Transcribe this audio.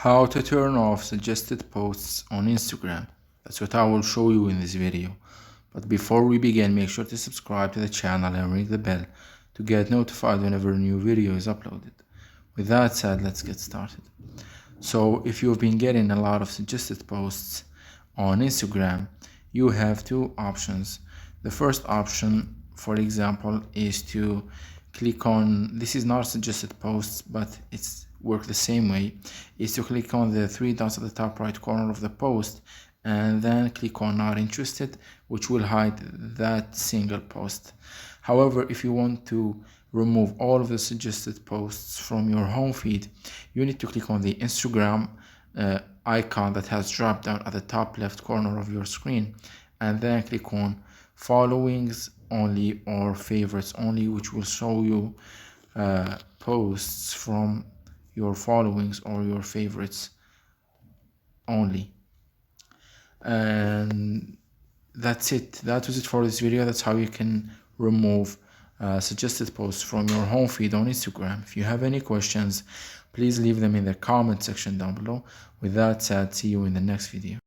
How to turn off suggested posts on Instagram. That's what I will show you in this video. But before we begin, make sure to subscribe to the channel and ring the bell to get notified whenever a new video is uploaded. With that said, let's get started. So if you've been getting a lot of suggested posts on Instagram, you have two options. The first option, for example, is to click on, this is not suggested posts, but it's work the same way, is to click on the three dots at the top right corner of the post and then click on not interested, which will hide that single post. However, if you want to remove all of the suggested posts from your home feed, you need to click on the Instagram icon that has drop down at the top left corner of your screen, and then click on followings only or favorites only, which will show you posts from your followings or your favorites only. And that's it. That was it for this video. That's how you can remove suggested posts from your home feed on Instagram. If you have any questions, please leave them in the comment section down below. With that said, see you in the next video.